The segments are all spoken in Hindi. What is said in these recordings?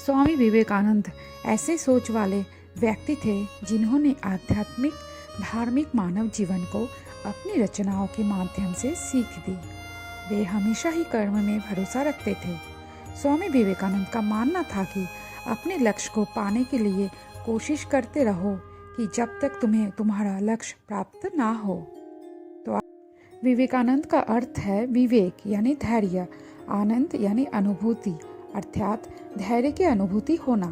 स्वामी विवेकानंद ऐसे सोच वाले व्यक्ति थे जिन्होंने आध्यात्मिक धार्मिक मानव जीवन को अपनी रचनाओं के माध्यम से सीख दी। वे हमेशा ही कर्म में भरोसा रखते थे। स्वामी विवेकानंद का मानना था कि अपने लक्ष्य को पाने के लिए कोशिश करते रहो कि जब तक तुम्हें तुम्हारा लक्ष्य प्राप्त ना हो। तो विवेकानंद का अर्थ है विवेक यानी धैर्य, आनंद यानी अनुभूति अर्थात धैर्य की अनुभूति होना।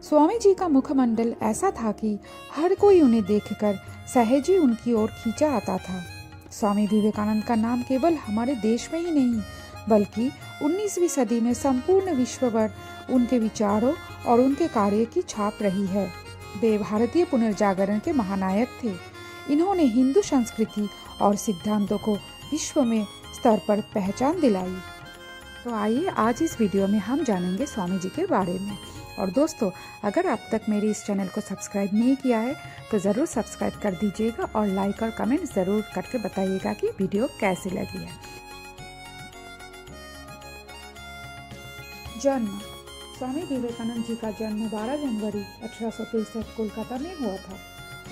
स्वामी जी का मुखमंडल ऐसा था कि हर कोई उन्हें देखकर सहज ही उनकी ओर खींचा आता था। स्वामी विवेकानंद का नाम केवल हमारे देश में ही नहीं बल्कि 19वीं सदी में संपूर्ण विश्व पर उनके विचारों और उनके कार्य की छाप रही है। वे भारतीय पुनर्जागरण के महानायक थे। इन्होंने हिंदू संस्कृति और सिद्धांतों को विश्व में स्तर पर पहचान दिलाई। तो आइए आज इस वीडियो में हम जानेंगे स्वामी जी के बारे में। और दोस्तों, अगर अब तक मेरे इस चैनल को सब्सक्राइब नहीं किया है तो ज़रूर सब्सक्राइब कर दीजिएगा और लाइक और कमेंट ज़रूर करके बताइएगा कि वीडियो कैसी लगी है। जन्म। स्वामी विवेकानंद जी का जन्म 12 जनवरी 1863 कोलकाता में हुआ था।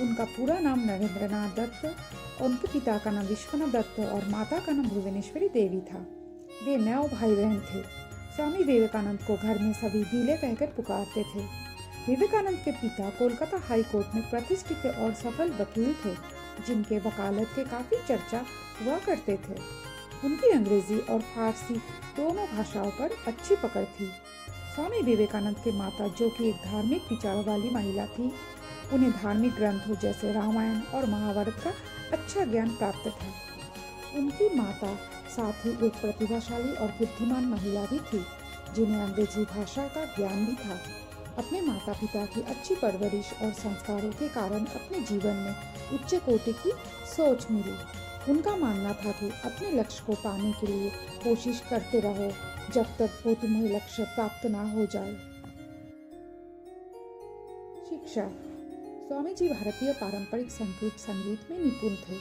उनका पूरा नाम नरेंद्रनाथ दत्त, उनके पिता का नाम विश्वनाथ दत्त और माता का नाम भुवनेश्वरी देवी था। वे 9 भाई बहन थे। स्वामी विवेकानंद को घर में सभी भीले कहकर पुकारते थे। विवेकानंद के पिता कोलकाता हाई कोर्ट में प्रतिष्ठित और सफल वकील थे, जिनके वकालत के काफी चर्चा हुआ करते थे। उनकी अंग्रेजी और फारसी दोनों भाषाओं पर अच्छी पकड़ थी। स्वामी विवेकानंद के माता, जो कि एक धार्मिक विचारों वाली महिला थी, उन्हें धार्मिक ग्रंथों जैसे रामायण और महाभारत का अच्छा ज्ञान प्राप्त था। उनकी माता साथ ही एक प्रतिभाशाली और बुद्धिमान महिला भी थी, जिन्हें अंग्रेजी भाषा का ज्ञान भी था। अपने माता पिता की अच्छी परवरिश और संस्कारों के कारण अपने जीवन में उच्च कोटि की सोच मिली। उनका मानना था कि अपने लक्ष्य को पाने के लिए कोशिश करते रहो जब तक वो तुम्हें लक्ष्य प्राप्त ना हो जाए। शिक्षा। स्वामी जी भारतीय पारंपरिक संगीत में निपुण थे।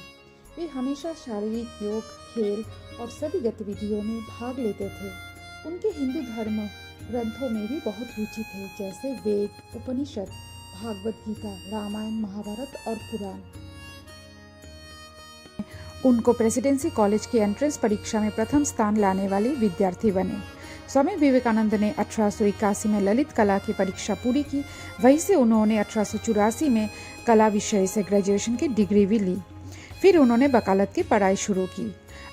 वे हमेशा शारीरिक योग, खेल और सभी गतिविधियों में भाग लेते थे। उनके हिंदू धर्म ग्रंथों में भी बहुत रुचि थे, जैसे वेद, उपनिषद, भागवत गीता, रामायण, महाभारत और पुराण। उनको प्रेसिडेंसी कॉलेज की एंट्रेंस परीक्षा में प्रथम स्थान लाने वाली विद्यार्थी बने। स्वामी विवेकानंद ने 1881 में ललित कला की परीक्षा पूरी की। वहीं से उन्होंने 1884 में कला विषय से ग्रेजुएशन की डिग्री भी ली। फिर उन्होंने वकालत की पढ़ाई शुरू की।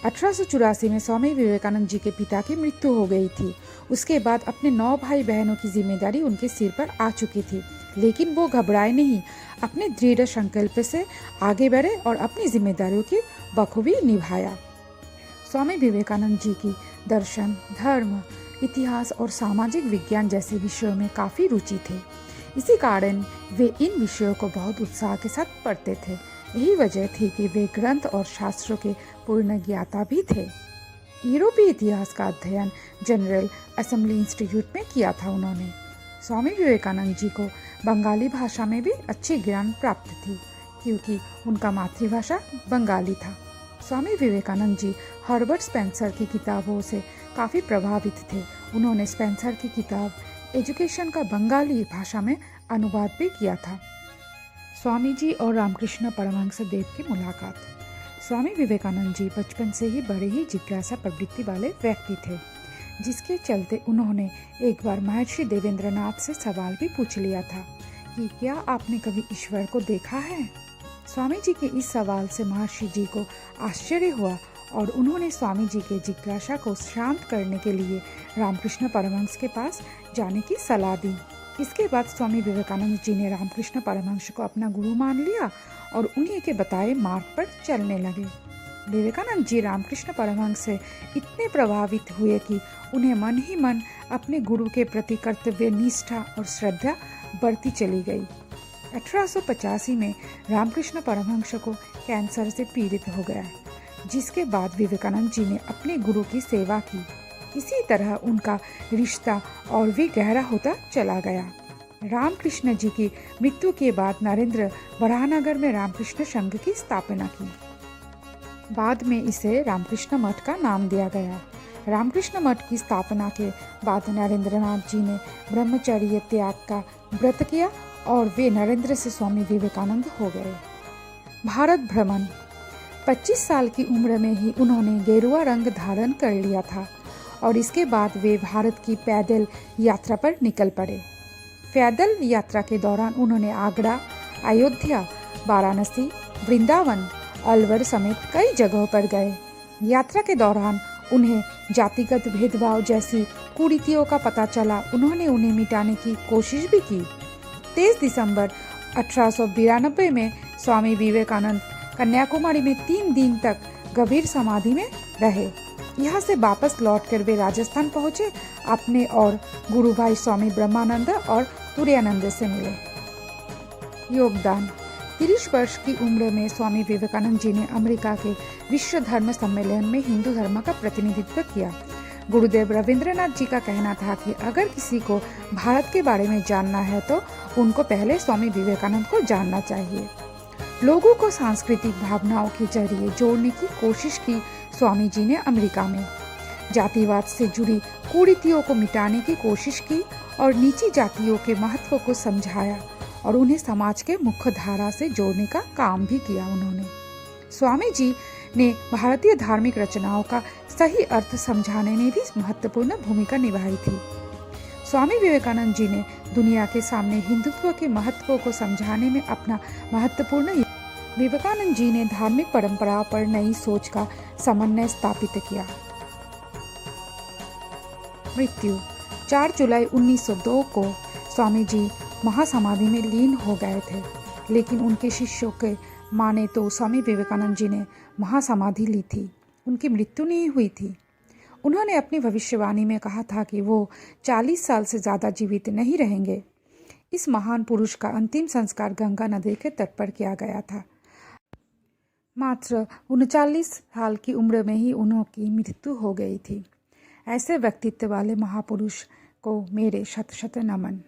1884 में स्वामी विवेकानंद जी के पिता की मृत्यु हो गई थी। उसके बाद अपने 9 भाई बहनों की जिम्मेदारी उनके सिर पर आ चुकी थी, लेकिन वो घबराए नहीं। अपने दृढ़ संकल्प से आगे बढ़े और अपनी जिम्मेदारियों की बखूबी निभाया। स्वामी विवेकानंद जी की दर्शन, धर्म, इतिहास और सामाजिक विज्ञान जैसे विषयों में काफ़ी रुचि थे। इसी कारण वे इन विषयों को बहुत उत्साह के साथ पढ़ते थे। यही वजह थी कि वे ग्रंथ और शास्त्रों के पूर्ण ज्ञाता भी थे। यूरोपीय इतिहास का अध्ययन जनरल असेंबली इंस्टीट्यूट में किया था उन्होंने। स्वामी विवेकानंद जी को बंगाली भाषा में भी अच्छी ज्ञान प्राप्त थी, क्योंकि उनका मातृभाषा बंगाली था। स्वामी विवेकानंद जी हर्बर्ट स्पेंसर की किताबों से काफ़ी प्रभावित थे। उन्होंने स्पेंसर की किताब एजुकेशन का बंगाली भाषा में अनुवाद भी किया था। स्वामी जी और रामकृष्ण परमहंस देव की मुलाकात। स्वामी विवेकानंद जी बचपन से ही बड़े ही जिज्ञासा प्रवृत्ति वाले व्यक्ति थे, जिसके चलते उन्होंने एक बार महर्षि देवेंद्रनाथ से सवाल भी पूछ लिया था कि क्या आपने कभी ईश्वर को देखा है। स्वामी जी के इस सवाल से महर्षि जी को आश्चर्य हुआ और उन्होंने स्वामी जी के जिज्ञासा को शांत करने के लिए रामकृष्ण परमहंस के पास जाने की सलाह दी। इसके बाद स्वामी विवेकानंद जी ने रामकृष्ण परमहंस को अपना गुरु मान लिया और उन्हीं के बताए मार्ग पर चलने लगे। विवेकानंद जी रामकृष्ण परमहंस से इतने प्रभावित हुए कि उन्हें मन ही मन अपने गुरु के प्रति कर्तव्य निष्ठा और श्रद्धा बढ़ती चली गई। 1885 में रामकृष्ण परमहंस को कैंसर से पीड़ित हो गया, जिसके बाद विवेकानंद जी ने अपने गुरु की सेवा की। इसी तरह उनका रिश्ता और भी गहरा होता चला गया। रामकृष्ण जी की मृत्यु के बाद नरेंद्र बड़ानगर में रामकृष्ण संघ की स्थापना की। बाद में इसे रामकृष्ण मठ का नाम दिया गया। रामकृष्ण मठ की स्थापना के बाद नरेंद्रनाथ जी ने ब्रह्मचर्य त्याग का व्रत किया और वे नरेंद्र से स्वामी विवेकानंद हो गए। भारत भ्रमण। 25 साल की उम्र में ही उन्होंने गेरुआ रंग धारण कर लिया था और इसके बाद वे भारत की पैदल यात्रा पर निकल पड़े। पैदल यात्रा के दौरान उन्होंने आगरा, अयोध्या, वाराणसी, वृंदावन, अलवर समेत कई जगहों पर गए। यात्रा के दौरान उन्हें जातिगत भेदभाव जैसी कुरीतियों का पता चला। उन्होंने उन्हें मिटाने की कोशिश भी की। 23 दिसंबर 1892 में स्वामी विवेकानंद कन्याकुमारी में 3 दिन तक गंभीर समाधि में रहे। यहाँ से वापस लौटकर वे राजस्थान पहुँचे। अपने और गुरु भाई स्वामी ब्रह्मानंद और तुरानंद से मिले। योगदान। 30 वर्ष की उम्र में स्वामी विवेकानंद जी ने अमेरिका के विश्व धर्म सम्मेलन में हिंदू धर्म का प्रतिनिधित्व किया। गुरुदेव रविंद्रनाथ जी का कहना था कि अगर किसी को भारत के बारे में जानना है तो उनको पहले स्वामी विवेकानंद को जानना चाहिए। लोगों को सांस्कृतिक भावनाओं के जरिए जोड़ने की कोशिश की स्वामी जी ने अमेरिका में। जातिवाद से जुड़ी कुरीतियों को मिटाने की कोशिश की और नीची जातियों के महत्व को समझाया और उन्हें समाज के मुख्य धारा से जोड़ने का काम भी किया। उन्होंने स्वामी जी ने भारतीय धार्मिक रचनाओं का सही अर्थ समझाने में भी महत्वपूर्ण भूमिका निभाई थी। स्वामी विवेकानंद जी ने दुनिया के सामने हिंदुत्व के महत्व को समझाने में अपना महत्वपूर्ण। विवेकानंद जी ने धार्मिक परंपराओं पर नई सोच का समन्वय स्थापित किया। मृत्यु। 4 जुलाई 1902 को स्वामी जी महासमाधि में लीन हो गए थे, लेकिन उनके शिष्यों के माने तो स्वामी विवेकानंद जी ने महासमाधि ली थी। उनकी मृत्यु नहीं हुई थी। उन्होंने अपनी भविष्यवाणी में कहा था कि वो 40 साल से ज़्यादा जीवित नहीं रहेंगे। इस महान पुरुष का अंतिम संस्कार गंगा नदी के तट पर किया गया था। मात्र 39 साल की उम्र में ही उनकी मृत्यु हो गई थी। ऐसे व्यक्तित्व वाले महापुरुष को मेरे शत शत नमन।